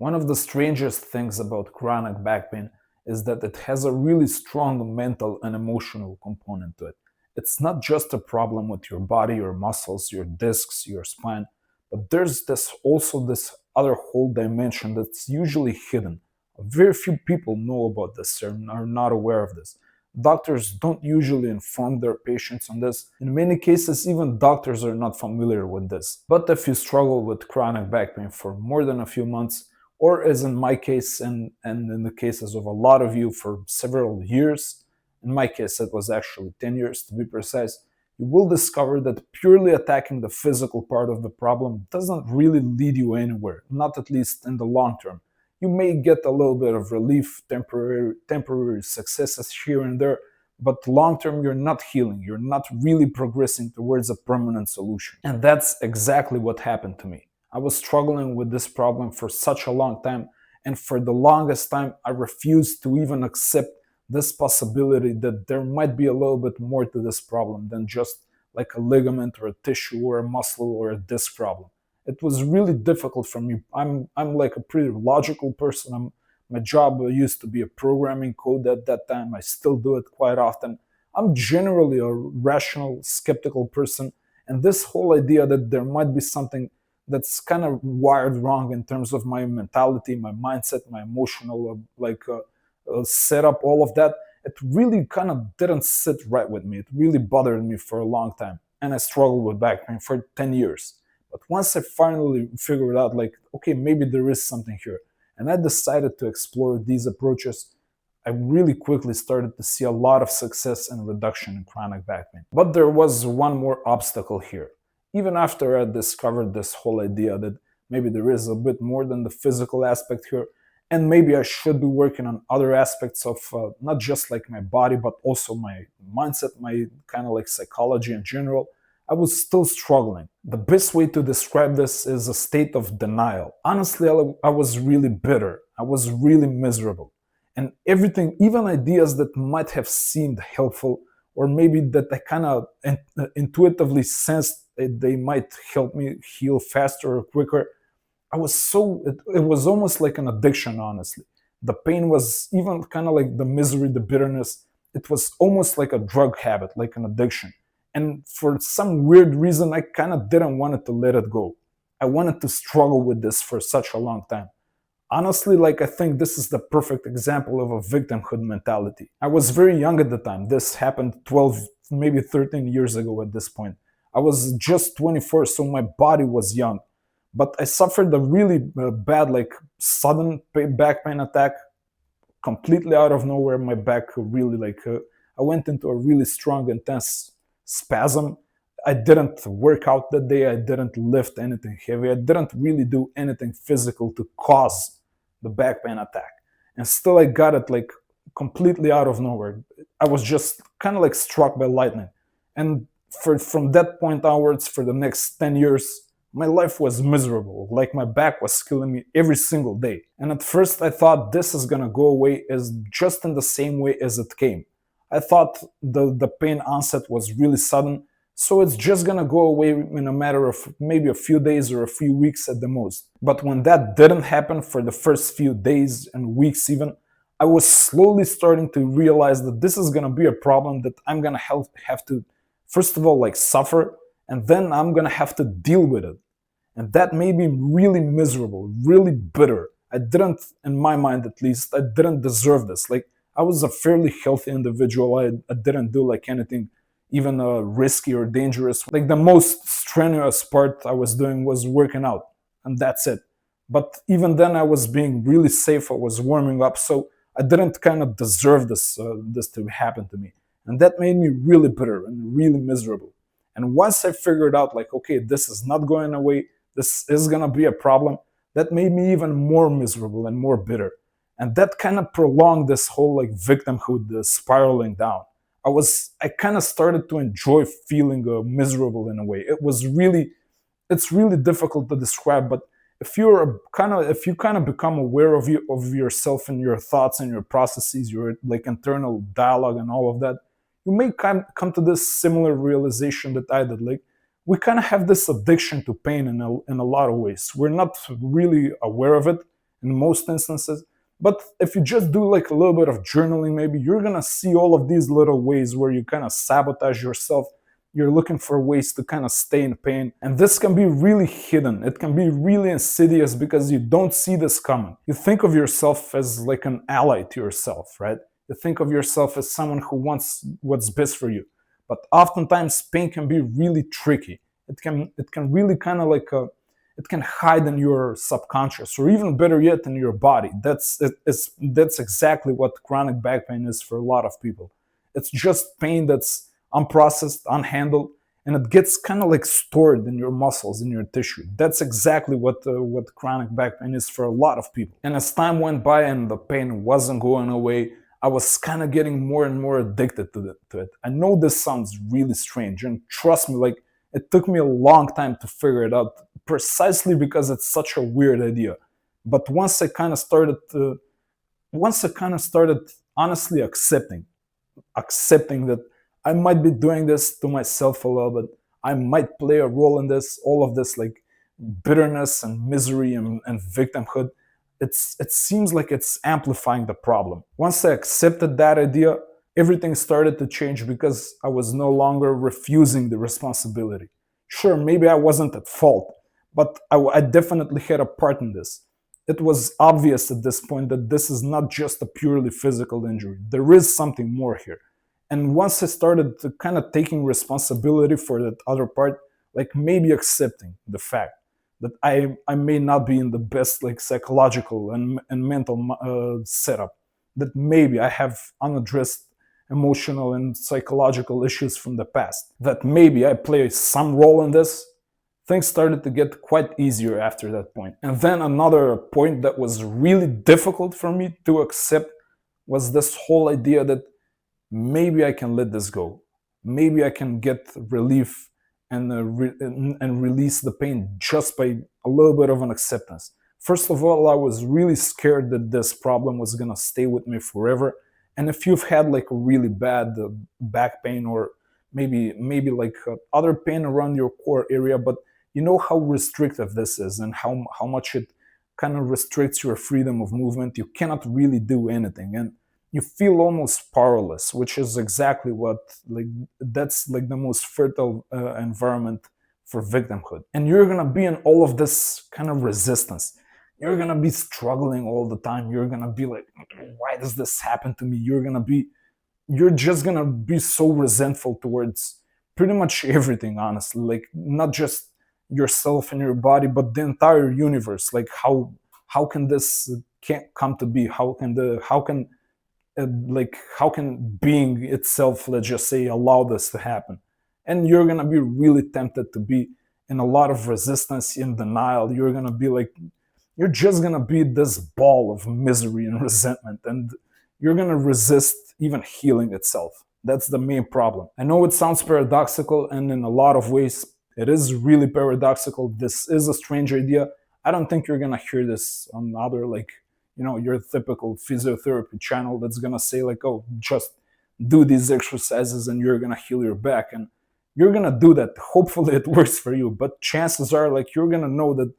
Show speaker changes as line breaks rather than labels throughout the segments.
One of the strangest things about chronic back pain is that it has a really strong mental and emotional component to it. It's not just a problem with your body, your muscles, your discs, your spine, but there's this other whole dimension that's usually hidden. Very few people know about this or are not aware of this. Doctors don't usually inform their patients on this. In many cases, even doctors are not familiar with this. But if you struggle with chronic back pain for more than a few months, or as in my case and in the cases of a lot of you for several years, in my case it was actually 10 years to be precise, you will discover that purely attacking the physical part of the problem doesn't really lead you anywhere, not at least in the long term. You may get a little bit of relief, temporary successes here and there, but long term you're not healing, you're not really progressing towards a permanent solution. And that's exactly what happened to me. I was struggling with this problem for such a long time, and for the longest time I refused to even accept this possibility that there might be a little bit more to this problem than just like a ligament or a tissue or a muscle or a disc problem. It was really difficult for me. I'm like a pretty logical person. My job used to be a programming code at that time. I still do it quite often. I'm generally a rational, skeptical person, and this whole idea that there might be something that's kind of wired wrong in terms of my mentality, my mindset, my emotional setup, all of that, it really kind of didn't sit right with me. It really bothered me for a long time, and I struggled with back pain for 10 years. But once I finally figured out, like, okay, maybe there is something here, and I decided to explore these approaches, I really quickly started to see a lot of success and reduction in chronic back pain. But there was one more obstacle here. Even after I discovered this whole idea that maybe there is a bit more than the physical aspect here, and maybe I should be working on other aspects of not just like my body, but also my mindset, my kind of like psychology in general, I was still struggling. The best way to describe this is a state of denial. Honestly, I was really bitter. I was really miserable. And everything, even ideas that might have seemed helpful, or maybe that I kind of intuitively sensed they might help me heal faster or quicker, it was almost like an addiction, honestly. The pain was even kind of like the misery, the bitterness. It was almost like a drug habit, like an addiction. And for some weird reason, I kind of didn't want to let it go. I wanted to struggle with this for such a long time. Honestly, like I think this is the perfect example of a victimhood mentality. I was very young at the time. This happened 12, maybe 13 years ago at this point. I was just 24, so my body was young. But I suffered a really bad, like sudden back pain attack, completely out of nowhere. My back really I went into a really strong, intense spasm. I didn't work out that day. I didn't lift anything heavy. I didn't really do anything physical to cause the back pain attack. And still I got it like completely out of nowhere. I was just kind of like struck by lightning. And from that point onwards, for the next 10 years, my life was miserable. Like my back was killing me every single day. And at first I thought this is gonna go away as just in the same way as it came. I thought the pain onset was really sudden, so it's just gonna go away in a matter of maybe a few days or a few weeks at the most. But when that didn't happen for the first few days and weeks even, I was slowly starting to realize that this is gonna be a problem that I'm gonna have to, first of all, like suffer, and then I'm gonna have to deal with it. And that made me really miserable, really bitter. I didn't, in my mind at least, I didn't deserve this. Like, I was a fairly healthy individual. I didn't do like anything even risky or dangerous. Like the most strenuous part I was doing was working out, and that's it. But even then, I was being really safe. I was warming up, so I didn't kind of deserve this to happen to me, and that made me really bitter and really miserable. And once I figured out, like, okay, this is not going away. This is gonna be a problem. That made me even more miserable and more bitter, and that kind of prolonged this whole like victimhood spiraling down. I kind of started to enjoy feeling miserable in a way. It's really difficult to describe, but if you kind of become aware of yourself and your thoughts and your processes, your like internal dialogue and all of that, you may come to this similar realization that I did. Like, we kind of have this addiction to pain in a lot of ways. We're not really aware of it, in most instances. But if you just do like a little bit of journaling, maybe you're gonna see all of these little ways where you kind of sabotage yourself. You're looking for ways to kind of stay in pain. And this can be really hidden. It can be really insidious because you don't see this coming. You think of yourself as like an ally to yourself, right? You think of yourself as someone who wants what's best for you. But oftentimes pain can be really tricky. It can really kind of like it can hide in your subconscious, or even better yet, in your body. That's exactly what chronic back pain is for a lot of people. It's just pain that's unprocessed, unhandled, and it gets kind of like stored in your muscles, in your tissue. That's exactly what chronic back pain is for a lot of people. And as time went by and the pain wasn't going away, I was kind of getting more and more addicted to it. I know this sounds really strange, and trust me, like it took me a long time to figure it out, precisely because it's such a weird idea. But once I kind of started honestly accepting that I might be doing this to myself a little bit. I might play a role in this, all of this like bitterness and misery and victimhood. It seems like it's amplifying the problem. Once I accepted that idea, everything started to change because I was no longer refusing the responsibility. Sure, maybe I wasn't at fault, but I definitely had a part in this. It was obvious at this point that this is not just a purely physical injury. There is something more here. And once I started to kind of taking responsibility for that other part, like maybe accepting the fact that I may not be in the best like psychological and mental setup, that maybe I have unaddressed emotional and psychological issues from the past, that maybe I play some role in this. Things started to get quite easier after that point. And then another point that was really difficult for me to accept was this whole idea that maybe I can let this go. Maybe I can get relief and release the pain just by a little bit of an acceptance. First of all, I was really scared that this problem was gonna stay with me forever. And if you've had like a really bad back pain, or maybe like other pain around your core area, but you know how restrictive this is and how much it kind of restricts your freedom of movement. You cannot really do anything, and you feel almost powerless, which is exactly what like that's like the most fertile environment for victimhood. And you're gonna be in all of this kind of resistance. You're gonna be struggling all the time. You're gonna be like, why does this happen to me? You're just gonna be so resentful towards pretty much everything, honestly. Like not just yourself and your body, but the entire universe. Like how can this can't come to be? How can being itself, let's just say, allow this to happen? And you're gonna be really tempted to be in a lot of resistance, in denial. You're gonna be like, you're just gonna be this ball of misery and resentment, and you're gonna resist even healing itself. That's the main problem. I know it sounds paradoxical, and in a lot of ways it is really paradoxical. This is a strange idea. I don't think you're gonna hear this on other, like, your typical physiotherapy channel that's gonna say like, oh, just do these exercises and you're gonna heal your back. And you're gonna do that. Hopefully it works for you, but chances are like you're gonna know that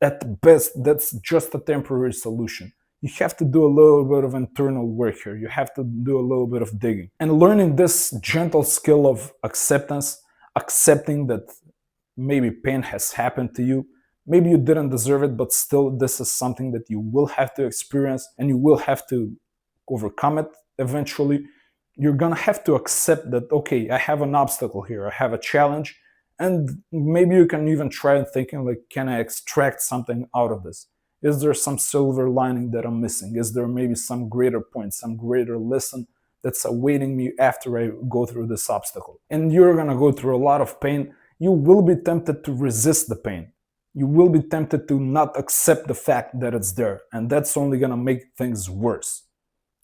at best that's just a temporary solution. You have to do a little bit of internal work here. You have to do a little bit of digging and learning this gentle skill of acceptance, accepting that maybe pain has happened to you. Maybe you didn't deserve it, but still, this is something that you will have to experience and you will have to overcome it eventually. You're gonna have to accept that, okay, I have an obstacle here, I have a challenge, and maybe you can even try thinking like, can I extract something out of this? Is there some silver lining that I'm missing? Is there maybe some greater point, some greater lesson that's awaiting me after I go through this obstacle? And you're gonna go through a lot of pain. You will be tempted to resist the pain. You will be tempted to not accept the fact that it's there, and that's only gonna make things worse.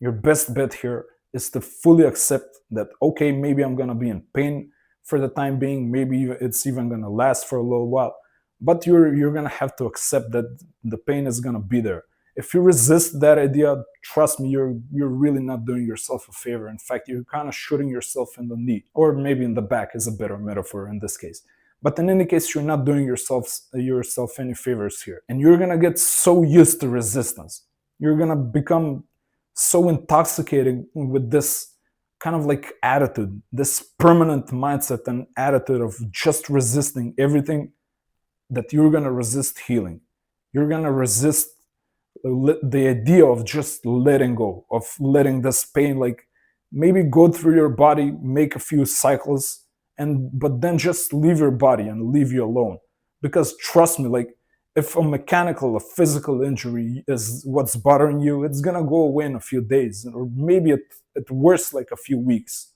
Your best bet here is to fully accept that, okay, maybe I'm gonna be in pain for the time being, maybe it's even gonna last for a little while, but you're gonna have to accept that the pain is gonna be there. If you resist that idea, trust me, you're really not doing yourself a favor. In fact, you're kind of shooting yourself in the knee, or maybe in the back is a better metaphor in this case. But in any case, you're not doing yourself any favors here. And you're gonna get so used to resistance. You're gonna become so intoxicated with this kind of like attitude, this permanent mindset and attitude of just resisting everything, that you're gonna resist healing. You're gonna resist the idea of just letting go, of letting this pain like maybe go through your body, make a few cycles, and but then just leave your body and leave you alone. Because trust me, like if a mechanical, a physical injury is what's bothering you, it's gonna go away in a few days, or maybe at worst like a few weeks.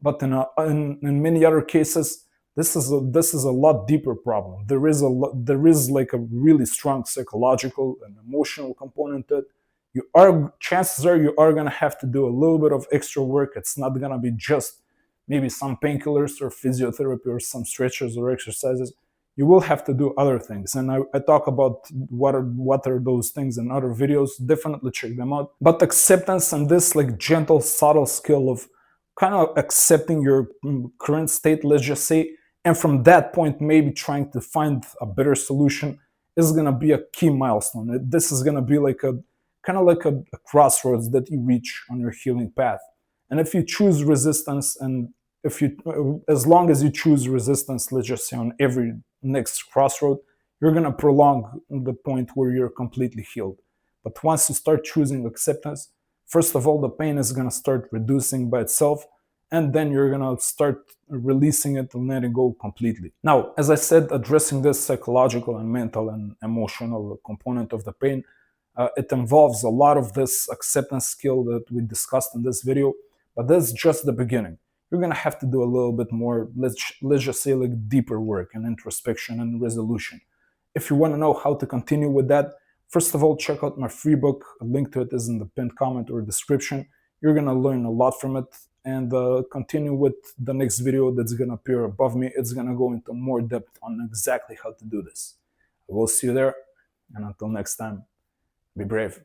But in many other cases, this is a lot deeper problem. There is like a really strong psychological and emotional component to it. Chances are you are gonna have to do a little bit of extra work. It's not gonna be just maybe some painkillers or physiotherapy or some stretches or exercises. You will have to do other things, and I talk about what are those things in other videos. Definitely check them out. But acceptance and this like gentle, subtle skill of kind of accepting your current state, let's just say, and from that point maybe trying to find a better solution, is going to be a key milestone. This is going to be like a kind of like a crossroads that you reach on your healing path. And if you choose resistance, and if you as long as you choose resistance, let's just say, on every next crossroad, you're going to prolong the point where you're completely healed. But once you start choosing acceptance, first of all, the pain is going to start reducing by itself, and then you're going to start releasing it and letting go completely. Now, as I said, addressing this psychological and mental and emotional component of the pain, it involves a lot of this acceptance skill that we discussed in this video, but that's just the beginning. You're going to have to do a little bit more, let's just say, like deeper work and introspection and resolution. If you want to know how to continue with that, first of all, check out my free book. A link to it is in the pinned comment or description. You're going to learn a lot from it, and continue with the next video that's going to appear above me. It's going to go into more depth on exactly how to do this. I will see you there, and until next time, be brave.